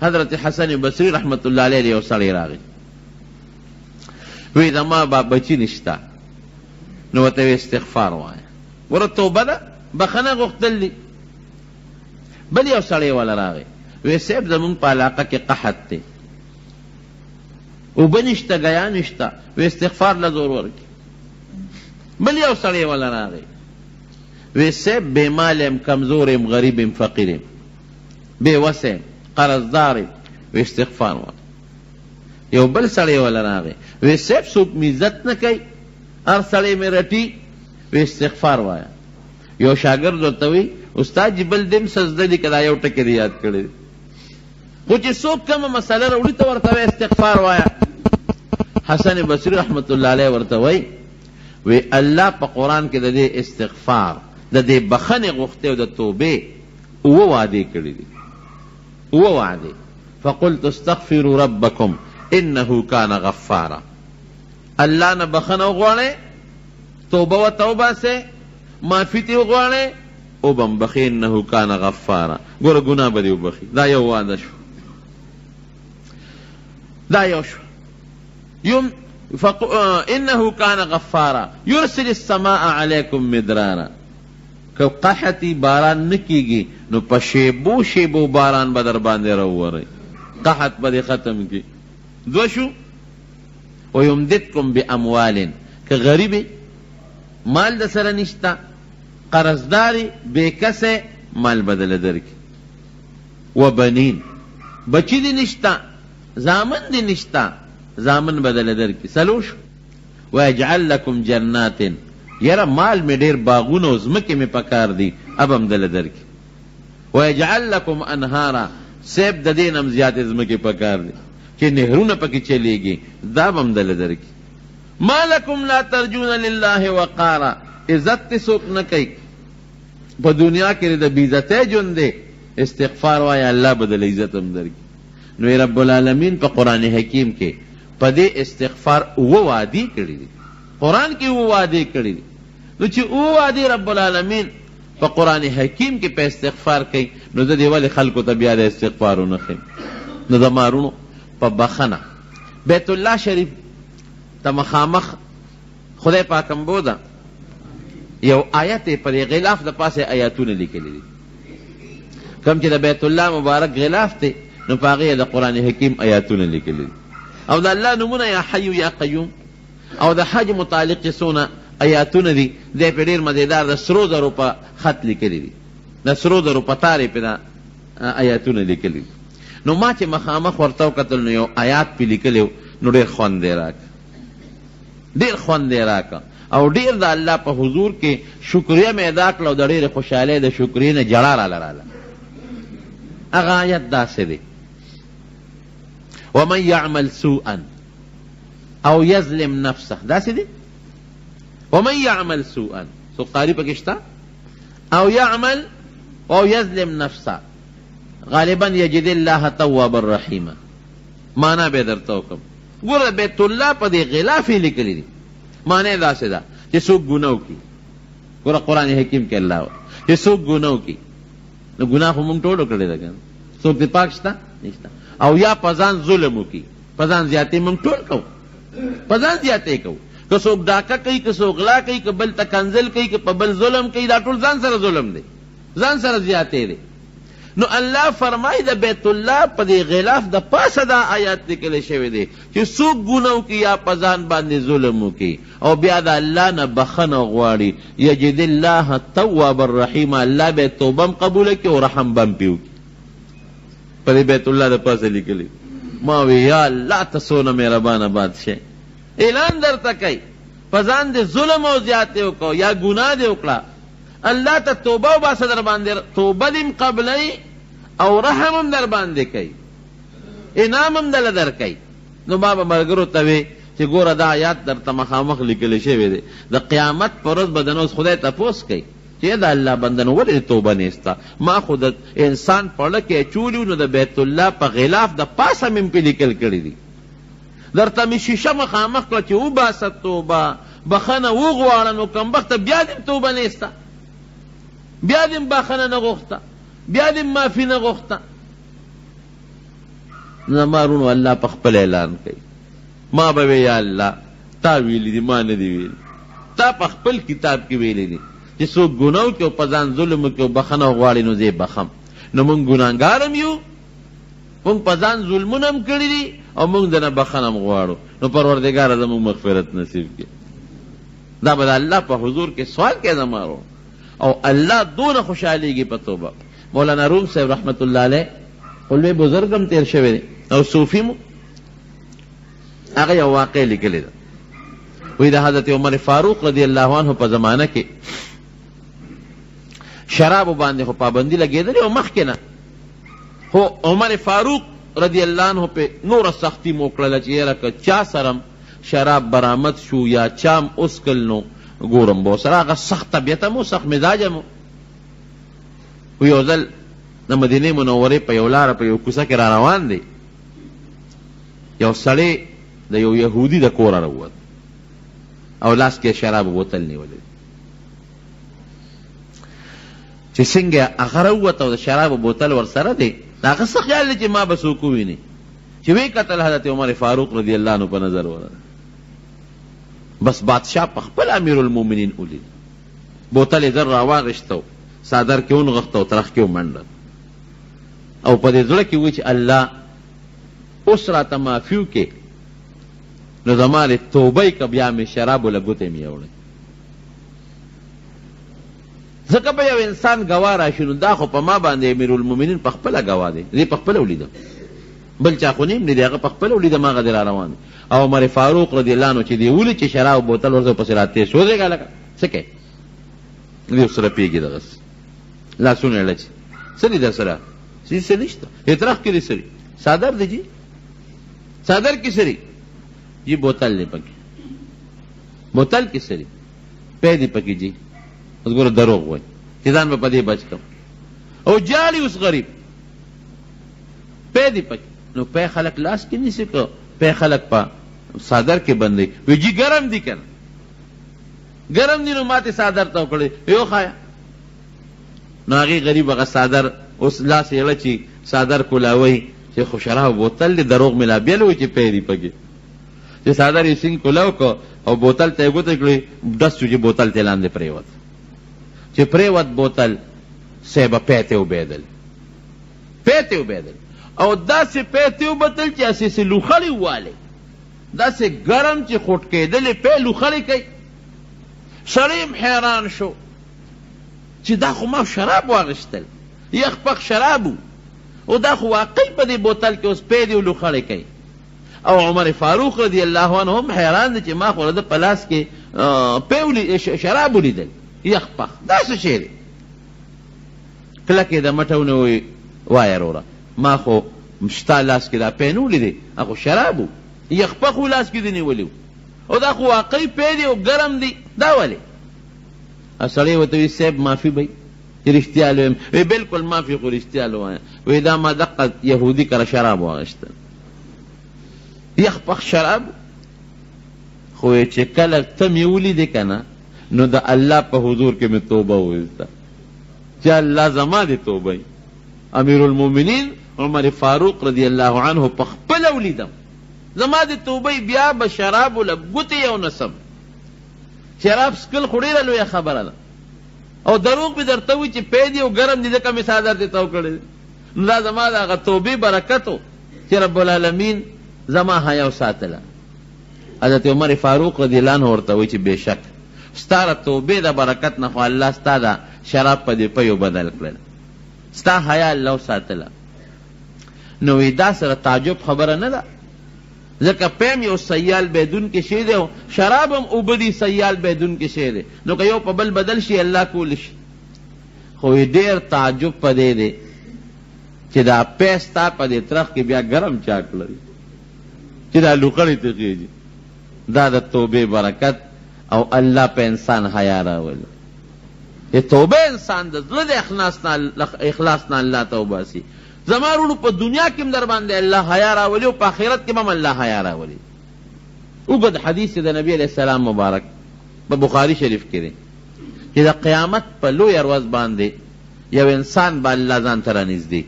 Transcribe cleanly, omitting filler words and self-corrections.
حضرت حسن بصری رحمت اللہ علیہ یو سړی راغی وی زما بچی نشتا نو ورته استغفار وایه ور توبه ده بخنه غوښتل دي. بل یو سړی والا راغی وی صاحب زمون په علاقه کې قحط دی اوبه نشته ګیا نشته وی استغفار له زور ورکړي. بل یو سړی والا راغی وی صاحب بے مال ام کمزور ام غریب ام فقیر ام بے وسع قرضدار وی استغفار وایه. یو بل سړی والا راغی وی صاحب څوک مې عزت نه کوي هر سړی مې رټي وی استغفار وایه. یو شاګرد ورته وی استاد جی بل دیم سجده دی که دا یو ټکی دی یاد کړی خو چې څوک کومه مسله راوړي ته ورته استغفار وایه. حسن بصری رحمت الله علیه ورته وی الله په قرآن کې د دې استغفار د دې بخنې غوښتې او د توبې اوه وعدې کړي دي اوه وعدې. فقلت استغفروا ربکم انه کان غفارا. الله نه بخنه وغواړئ توبه ورته وباسئ معافي ترې وغواړئ او بم بخي انه کان غفارا. ګوره ګناه به دې وبخي. دا یو وعده شو دا یو شو. انه کان غفارا یرسل السماء علیکم مدرارا. که قحطی باران نکیگی نو په شیبو شیبو باران به در باندې راووري قحط به ختم کی. دو شو ویمددکم باموال که غریبی مال د سره نشتا قرضداری بے کسے مال بدل درکی و بنین بچی دی نشتا زامن دی نشتا زامن بدل درکی. سلوش ویجعل لکم جنات یرا مال میں ډیر باغونه او زمکه میں پکار دی اب هم دل درکی. ویجعل لکم انهارا سیب د دین هم زیات زمکه پکار دی چې نهرونه پکې چلیږي دا هم دل درکی. ما لکم لا ترجون لله وقارا عزت څوک نه کوي په دنیا کې د بیزته جون دی استغفار وای الله بدل عزت هم درکړي. نو رب العالمین په قران حکیم کې په دې استغفار او وعده کړی دي قران کې او وعده کړی دي. نو چې او وعده رب العالمین په قران حکیم کې په استغفار کوي نو د دې ول خلکو ته بیا د استغفار نه خیم. نو د مارونو په بخنه بیت الله شریف ته مخامخ خدای پاکم بودا یو آیت پر غلاف د پاسه آیاتونه لیکلي دي کم چې د بیت الله مبارک غلاف ته نو پاغه د قران حکیم آیاتونه لیکلي دي او د الله نمونه یا حی یا قیوم او د حج متعلق سونه آیاتونه دي د پیډیر مزیدار د سرو زرو په خط لیکلي دي د سرو زرو په تارې په آیاتونه لیکلي. نو ما چې مخامخ ورته کتل نو یو آیات په لیکلو نو ډیر خوند راک ډیر خوند راک او ډیر د الله په حضور کې شکریا مې ادا کړو د ډیر خوشاله د شکرې نه جړه رااله. هغه آیت داسې دی ومن يعمل سوءا او يظلم نفسه داسې دی ومن يعمل سوءا سو قاری پکشتا او يعمل او يظلم نفسه غالبا یجد الله توابا رحیما. مانا به درته وکم ګوره بیت الله په دې غلاف لیکلی دي معنی داسې ده چې څوک ګناه وکړي ګوره قرآن حکیم کې الله چې څوک ګناه وکړي نو ګناه خو موږ ټولو کړی ده که څوک دې پاک شته نشته او یا په ځان ظلم وکړي په ځان زیاتې موږ ټول کوو په ځان زیاتې کوو که څوک ډاکه کوي که څوک غلا کوي که بل ته کنځل کوي که په بل ظلم کوي دا ټول ځان سره ظلم دی ځان سره زیاتې دی. نو الله فرمای د بیت الله په دې غلاف د پاسه دا آیات لیکل شوی دی چې څوک ګناه کوي یا په ځان باندې ظلم وکړي او بیا د الله نه بخنه غواړي یجد الله توابا رحیما الله به توبه هم قبوله کړي او رحم به هم پې وکړي. په دې بیت الله د پاسه لیکلي ما وی یا الله ته څونه مهربانه بادشاه اعلان درته کوي په ځان دې ظلم او زیاتې وکړو یا ګناه دې وکړه الله ته توبه وباسه در باندې توبه دې قبلوي او رحم هم در باندې کوي انعام هم دله در کوي. نو ما به ملګرو ته وی چې ګوره دا آیات درته مخامخ لیکلی شوی دی د قیامت په ورځ به د نو خدای تپوس کوي چې د الله بندنو ولې توبه نیسته ما خو د انسان پړه کې اچولي نو د بیت الله په غلاف د پاسه مې پې لیکل کړي دي درته مې شیشه مخامخ کړه چې وباسه توبه بخنه وغواړه نو کمبخته بیا دې توبه نیسته بیا دې بخنه نه غوښته بیا دې معافي نه غوښته زما رونو الله په خپل اعلان کوي ما به یا الله تا ویلي دي ما نه دي ویلي تا په خپل کتاب کې ویلي دي چې څوک ګناه وکړي او په ځان ظلم وکړي او بخښنه وغواړي نو زه یې بخم نو موږ ګناهګار هم یو موږ په ځان ظلمونه هم کړي دي او موږ د نه بخښنه هم غواړو نو پروردګاره زموږ مغفرت نصیب کړي دا به د الله په حضور کې سوال کوي زما رو او الله دونه خوشحالیږي په توبه مولانا روم صاحب رحمت الله علیه خو لوی بزرګ هم تېر شوی دی او صوفي مو هغه یو واقع لیکلی ده وی د حضرت عمر فاروق رضی الله عنه په زمانه کې شرابو باندې خو پابندي لګېدلې او مخکې نه خو عمر فاروق رضی الله عنه په نوره سختي مو کړله چې یاره که چا سره شراب برآمد شو یا چام اسکل نو ګورم به ورسره هغه سخت طبیعته مو سخت مزاجه مو خو یو ځل د مدینې منورې په یو لاره په یو کوڅه کې را روان دی یو سړی د یو یهودي د کوره راووت او لاس کې شراب بوتل نیولی چې څنګه هغه راووت او د شرابو بوتل ورسره دی د هغه څه خیال دی چې ما به څوک وویني چې ویې کتل حضرت عمر فاروق رضی الله عنه په نظر ورغله بس بادشاه په خپل امیر المؤمنین ولید بوتل یې زر راواغېسته څادر کې ونغښته او ترخ کې ومنډه او په دې زړه کې وی چې الله اوس راته معافي وکړې نو زما د توبې که بیا مې شرابو له ګوتې مې یوړی ځکه به یو انسان ګواه راشي نو دا خو په ما باندې امیر المؤمنین په خپله ګواه دی دې په خپله ولیدم بل چا خو نیم نه دی هغه په خپله ولیدم هغه دی را روان دی او عمر فاروق رضی الله عنه چې دی ولید چې شراب بوتل ورته پسې راتېر شو ودرېږه لکه څه کوې دې ورسره پېږي دغسې لاسونه یې لچې څه دي در سره څه نشته اعتراف کې دی سري څادر دی جي څادر کې سري جی بوتل دی پکې بوتل کې سري پی دی پکې جی اوس ګوره دروغ وایي چې ځان به په دې بچ کړم او جالي اوس غریب پی دی پکې نو پی خلک لاس کې نیسي که پی خلک په څادر کې بندوي وی جی ګرم دی که نه ګرم دی نو ماتې څادر ته وکړی یو خایا نو هغې غریب هغه څادر اوس لاس یې اړه چې څادر کولاوی چې خو شراب بوتل دی دروغ مې لا بیل وی چې پی دی پکې چې څادر یې سینګ کولاو که او بوتل ته یې ګوته کړې ډس شو چې بوتل ته لاندې پرېوت چې پرېوت بوتل صاحبه پیتې وبېدل پیتې وبېدل او داسې پیتې وبتل چې اسې لوخړې ووالې داسې ګرم چې خوټ کېدلې پی لوخړې کوي سړی هم حیران شو چې دا خو ما شراب واغېستل یخ پخ شراب و او دا خو واقعي په دې بوتل کې اوس پی دی او لوخړې کوي او عمر فاروق رضی الله عنه هم حیران دی چې ما خو د په لاس کې شراب ولیدل یخ پخ دا څه شی دی کله کې د مټونه وی وایه وروره ما خو ستا لاس کې دا پی نه ولیدې هغه شراب و یخ پخ و لاس کې دې نیولی و او دا خو واقعي پی دی او ګرم دی دا ولې سړی ورته وي صاحب معافي به چې رښتیا لویم وی بلکل معافي خو رښتیا لوایم وی دا ما دقه یهودي کره شراب واغېستل یخ پخ شراب خو چې کله ته مې ولیدې که نه نو د الله په حضور کې مې توبه وویسته چې الله زما دې توبه امیر المؤمنین عمر فاروق رضی الله عنه په خپله ولیدم زما دې توبه بیا به شرابو له ګوتې یو نسم شراب څکل خو ډېره لویه خبره ده او دروغ به درته وي چې پی دی او ګرم دی ځکه مې څادر دې تاو کړی نو دا زما د هغه توبې برکت و چې رب العالمین زما حیا وساتله حضرت عمر فاروق رضی الله عنه ورته وایي چې بېشک ستا د توبې د برکت نه خو الله ستا د شراب په دې پیو بدل کړل ستا حیا الله وساتله نو وی دا سره تعجب خبره نه ده ځکه پیم یو سیال بیدون کې شی دی او شراب هم اوبه دي سیال بیدون کې شی دی نو که یو په بل بدل شي الله کولی شي خو ډېر تعجب په دې دی چې دا پی ستا په دې ترخ کې بیا ګرم چاک لري چې دا لوخړې ته خېږي دا د توبې برکت او الله په انسان حیا راولي چې توبه انسان د زړه د اخلاص نه الله ته وباسي زما وروڼو په دنیا کې هم در باندې الله حیا راولي او په آخرت کې هم الله حیا راولي اوږد حدیث د نبي علیه السلام مبارک په بخاري شریف کې دی چې د قیامت په لویه ورځ باندې یو انسان به الله ځان ته رانږدې